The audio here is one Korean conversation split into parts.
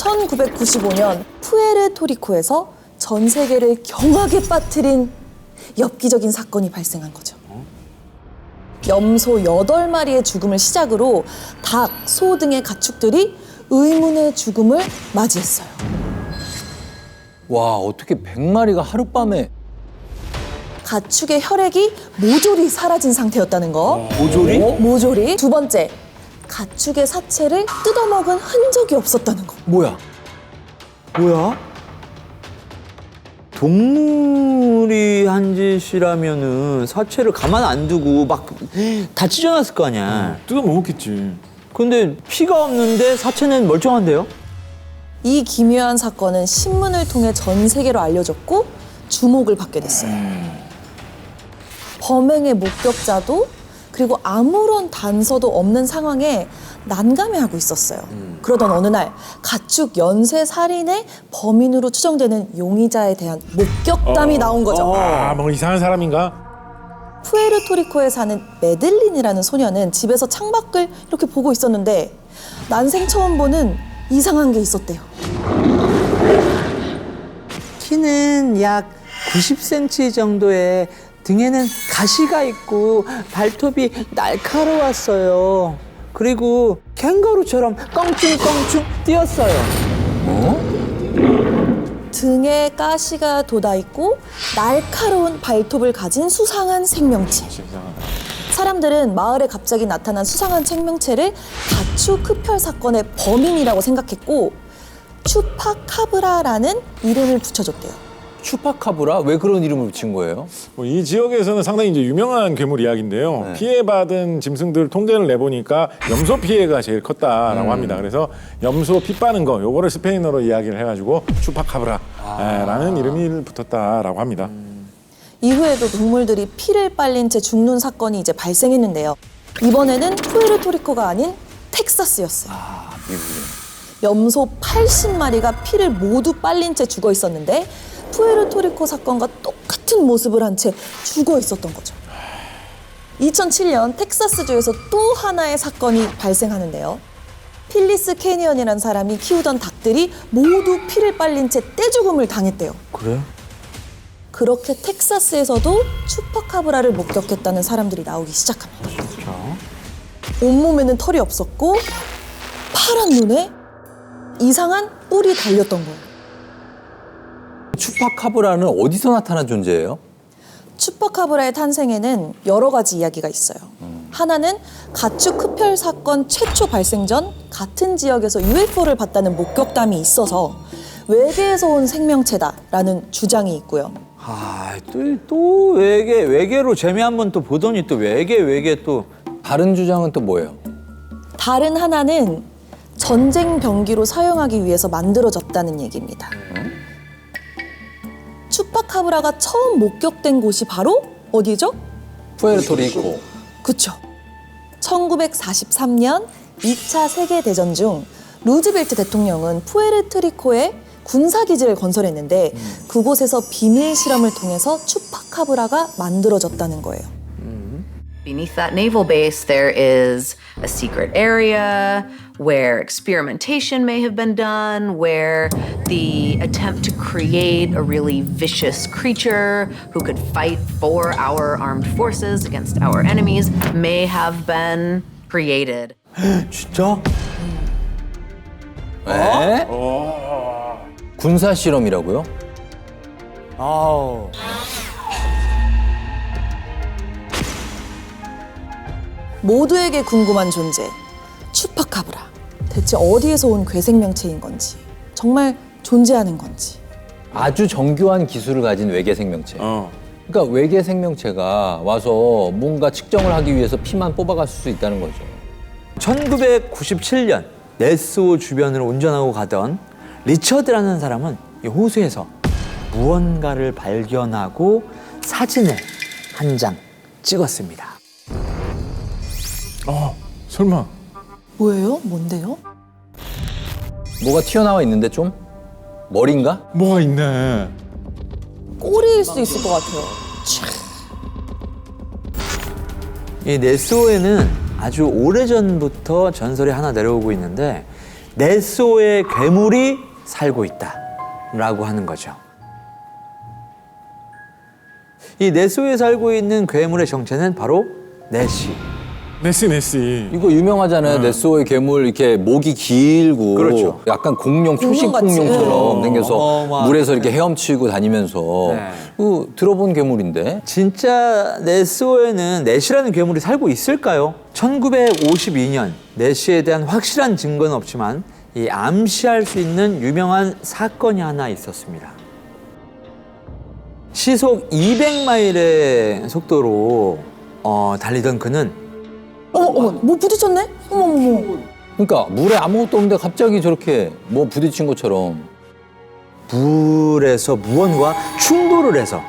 1995년 푸에르토리코에서 전 세계를 경악에 빠뜨린 엽기적인 사건이 발생한 거죠. 염소 8마리의 죽음을 시작으로 닭, 소 등의 가축들이 의문의 죽음을 맞이했어요. 와, 어떻게 100마리가 하룻밤에. 가축의 혈액이 모조리 사라진 상태였다는 거. 모조리? 모조리. 두 번째, 가축의 사체를 뜯어먹은 흔적이 없었다는 거. 뭐야? 뭐야? 동물이 한 짓이라면은 사체를 가만 안 두고 막 다 찢어놨을 거 아니야. 뜯어 먹었겠지. 근데 피가 없는데 사체는 멀쩡한데요? 이 기묘한 사건은 신문을 통해 전 세계로 알려졌고 주목을 받게 됐어요. 범행의 목격자도 그리고 아무런 단서도 없는 상황에 난감해하고 있었어요. 그러던 어느 날 가축 연쇄 살인의 범인으로 추정되는 용의자에 대한 목격담이 나온 거죠. 아, 뭐 이상한 사람인가? 푸에르토리코에 사는 메들린이라는 소녀는 집에서 창밖을 이렇게 보고 있었는데 난생 처음 보는 이상한 게 있었대요. 키는 약 90cm 정도에 등에는 가시가 있고 발톱이 날카로웠어요. 그리고 캥거루처럼 껑충껑충 뛰었어요. 등에 가시가 돋아있고 날카로운 발톱을 가진 수상한 생명체. 사람들은 마을에 갑자기 나타난 수상한 생명체를 가축 흡혈 사건의 범인이라고 생각했고 추파카브라라는 이름을 붙여줬대요. 추파카브라? 왜 그런 이름을 붙인 거예요? 뭐 이 지역에서는 상당히 이제 유명한 괴물 이야기인데요. 네. 피해받은 짐승들 통계를 내보니까 염소 피해가 제일 컸다라고 합니다. 그래서 염소 피 빠는 거, 요거를 스페인어로 이야기를 해가지고 추파카브라라는 이름이 붙었다라고 합니다. 이후에도 동물들이 피를 빨린 채 죽는 사건이 이제 발생했는데요. 이번에는 푸에르토리코가 아닌 텍사스였어요. 염소 80마리가 피를 모두 빨린 채 죽어 있었는데 푸에르토리코 사건과 똑같은 모습을 한 채 죽어 있었던 거죠. 2007년 텍사스주에서 또 하나의 사건이 발생하는데요. 필리스 캐니언이라는 사람이 키우던 닭들이 모두 피를 빨린 채 떼죽음을 당했대요. 그래? 그렇게 텍사스에서도 추파카브라를 목격했다는 사람들이 나오기 시작합니다. 온몸에는 털이 없었고 파란 눈에 이상한 뿔이 달렸던 거예요. 추파카브라는 어디서 나타난 존재예요? 추파카브라의 탄생에는 여러 가지 이야기가 있어요. 하나는 가축 흡혈 사건 최초 발생 전 같은 지역에서 UFO를 봤다는 목격담이 있어서 외계에서 온 생명체다라는 주장이 있고요. 아, 또 외계로 재미 한번 또 보더니 또 외계 또. 다른 주장은 또 뭐예요? 다른 하나는 전쟁 병기로 사용하기 위해서 만들어졌다는 얘기입니다. 추파카브라가 처음 목격된 곳이 바로 어디죠? 푸에르토리코. 그쵸. 1943년 2차 세계대전 중 루즈벨트 대통령은 푸에르토리코에 군사기지를 건설했는데 그곳에서 비밀 실험을 통해서 추파카브라가 만들어졌다는 거예요. Beneath that naval base, there is a secret area where experimentation may have been done, where the attempt to create a really vicious creature who could fight for our armed forces against our enemies may have been created. 진짜? 에? 군사 실험이라고요? 아우. 모두에게 궁금한 존재, 추파카브라. 대체 어디에서 온 괴생명체인 건지, 정말 존재하는 건지. 아주 정교한 기술을 가진 외계 생명체. 그러니까 외계 생명체가 와서 뭔가 측정을 하기 위해서 피만 뽑아갈 수 있다는 거죠. 1997년 네스호 주변을 운전하고 가던 리처드라는 사람은 이 호수에서 무언가를 발견하고 사진을 한 장 찍었습니다. 설마. 뭐예요? 뭔데요? 뭐가 튀어나와 있는데 좀? 머리인가? 뭐가 있네. 꼬리일 수도 있을 것 같아요. 이 네스호에는 아주 오래전부터 전설이 하나 내려오고 있는데 네소의 괴물이 살고 있다라고 하는 거죠. 이 네소에 살고 있는 괴물의 정체는 바로 네시. 네시. 이거 유명하잖아요. 네스호의 괴물 이렇게 목이 길고 그렇죠. 약간 공룡, 초식 공룡같이. 공룡처럼 생겨서 어마어마하게. 물에서 이렇게 헤엄치고 다니면서 네. 그거 들어본 괴물인데. 진짜 네스호에는 네시라는 괴물이 살고 있을까요? 1952년 네시에 대한 확실한 증거는 없지만 이 암시할 수 있는 유명한 사건이 하나 있었습니다. 시속 200마일의 속도로 달리던 그는 어머, 뭐 부딪혔네? 어머. 그러니까 물에 아무것도 없는데 갑자기 저렇게 뭐 부딪힌 것처럼. 물에서 무언과 충돌을 해서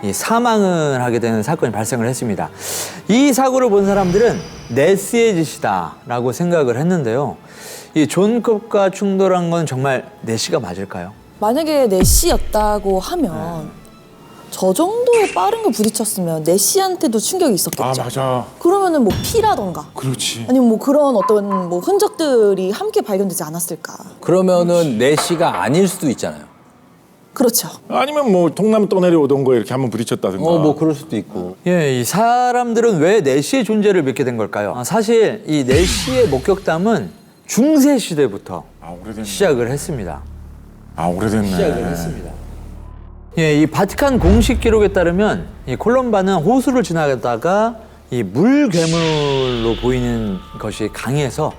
이 사망을 하게 되는 사건이 발생을 했습니다. 이 사고를 본 사람들은 네시의 짓이다라고 생각을 했는데요. 이 존컵과 충돌한 건 정말 네시가 맞을까요? 만약에 네시였다고 하면 저 정도의 빠른 걸 부딪혔으면 네시한테도 충격이 있었겠죠. 아 맞아. 그러면은 뭐 피라던가 그렇지. 아니면 뭐 그런 어떤 뭐 흔적들이 함께 발견되지 않았을까. 그러면은 내시가 아닐 수도 있잖아요. 그렇죠. 아니면 뭐 통나무 떠내려오던 거에 이렇게 한번 부딪혔다든가. 뭐 그럴 수도 있고. 예, 이 사람들은 왜 네시의 존재를 믿게 된 걸까요? 사실 이 네시의 목격담은 중세 시대부터 오래됐네. 시작을 했습니다. 오래됐네. 예, 이 바티칸 공식 기록에 따르면 이 콜럼바는 호수를 지나가다가 이 물괴물로 보이는 것이 강에서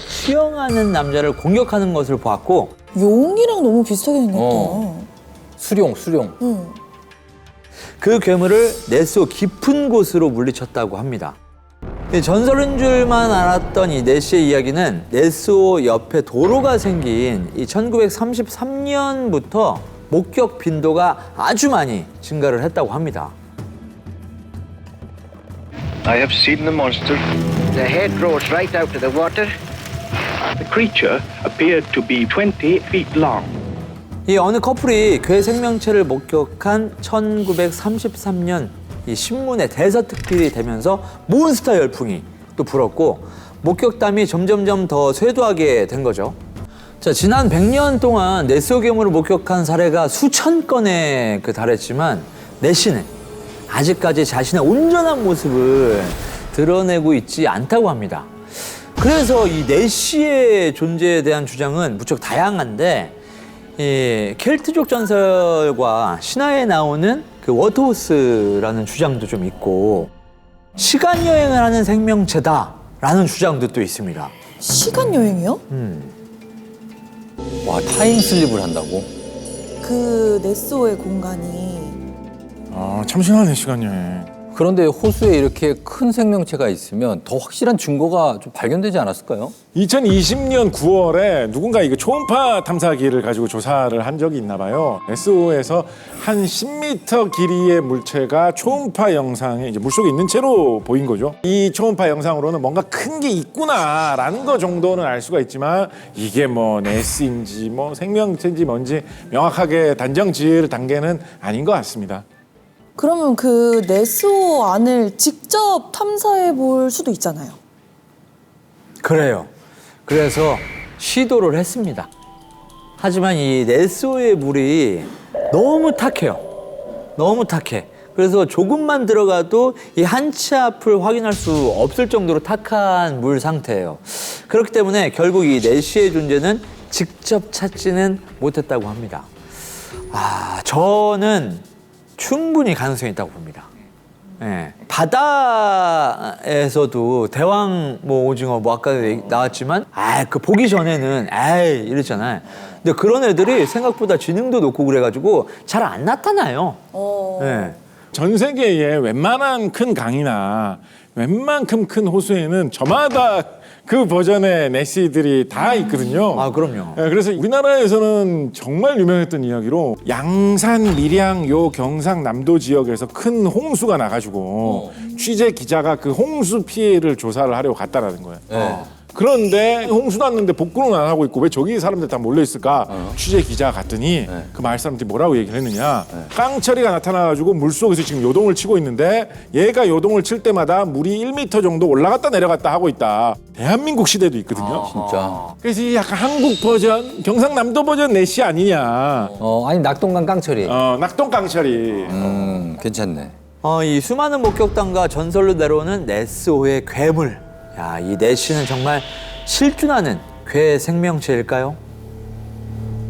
수영하는 남자를 공격하는 것을 보았고 용이랑 너무 비슷하게 생겼다. 수룡. 그 괴물을 네스호 깊은 곳으로 물리쳤다고 합니다. 전설인 줄만 알았던 이 네시의 이야기는 네스호 옆에 도로가 생긴 이 1933년부터 목격 빈도가 아주 많이 증가를 했다고 합니다. I have seen the monster. The head rose right out of the water. The creature appeared to be 20 feet long. 이 어느 커플이 괴 생명체를 목격한 1933년 이 신문에 대서특필이 되면서 몬스터 열풍이 또 불었고 목격담이 점점점 더 쇄도하게 된 거죠. 자, 지난 100년 동안 네스호 괴물을 목격한 사례가 수천 건에 달했지만 네시는 아직까지 자신의 온전한 모습을 드러내고 있지 않다고 합니다. 그래서 이 네시의 존재에 대한 주장은 무척 다양한데 이 켈트족 전설과 신화에 나오는 그 워터호스라는 주장도 좀 있고 시간 여행을 하는 생명체다라는 주장도 또 있습니다. 시간 여행이요? 와, 타임슬립을 한다고? 그 네스호의 공간이 참신하네 시간 여행. 그런데 호수에 이렇게 큰 생명체가 있으면 더 확실한 증거가 좀 발견되지 않았을까요? 2020년 9월에 누군가 이거 초음파 탐사기를 가지고 조사를 한 적이 있나 봐요. SO에서 한 10m 길이의 물체가 초음파 영상에 이제 물속에 있는 채로 보인 거죠. 이 초음파 영상으로는 뭔가 큰 게 있구나라는 거 정도는 알 수가 있지만 이게 뭐 네스인지 뭐 생명체인지 뭔지 명확하게 단정 지을 단계는 아닌 것 같습니다. 그러면 그 네스호 안을 직접 탐사해 볼 수도 있잖아요. 그래요. 그래서 시도를 했습니다. 하지만 이 네스호의 물이 너무 탁해요. 너무 탁해. 그래서 조금만 들어가도 이 한 치 앞을 확인할 수 없을 정도로 탁한 물 상태예요. 그렇기 때문에 결국 이 네시의 존재는 직접 찾지는 못했다고 합니다. 저는 충분히 가능성이 있다고 봅니다. 예. 바다에서도 대왕 오징어 아까 나왔지만 그 보기 전에는 이랬잖아요. 근데 그런 애들이 생각보다 지능도 높고 그래가지고 잘 안 나타나요. 예. 전 세계의 웬만한 큰 강이나 웬만큼 큰 호수에는 저마다 그 버전의 네시들이 다 있거든요. 그럼요. 그래서 우리나라에서는 정말 유명했던 이야기로 양산, 밀양, 요 경상남도 지역에서 큰 홍수가 나가지고 취재 기자가 그 홍수 피해를 조사를 하려고 갔다라는 거예요. 그런데 홍수 났는데 복구는 안 하고 있고 왜 저기 사람들 다 몰려 있을까? 취재 기자가 갔더니 그 마을 사람들이 뭐라고 얘기를 했느냐? 깡처리가 나타나가지고 물 속에서 지금 요동을 치고 있는데 얘가 요동을 칠 때마다 물이 1m 정도 올라갔다 내려갔다 하고 있다. 대한민국 시대도 있거든요. 진짜. 그래서 이 약간 한국 버전, 경상남도 버전 내시 아니냐? 아니 낙동강 깡처리. 낙동 깡처리. 괜찮네. 이 수많은 목격담과 전설로 내려오는 네스호의 괴물. 야, 이 네시는 정말 실존하는 괴 생명체일까요?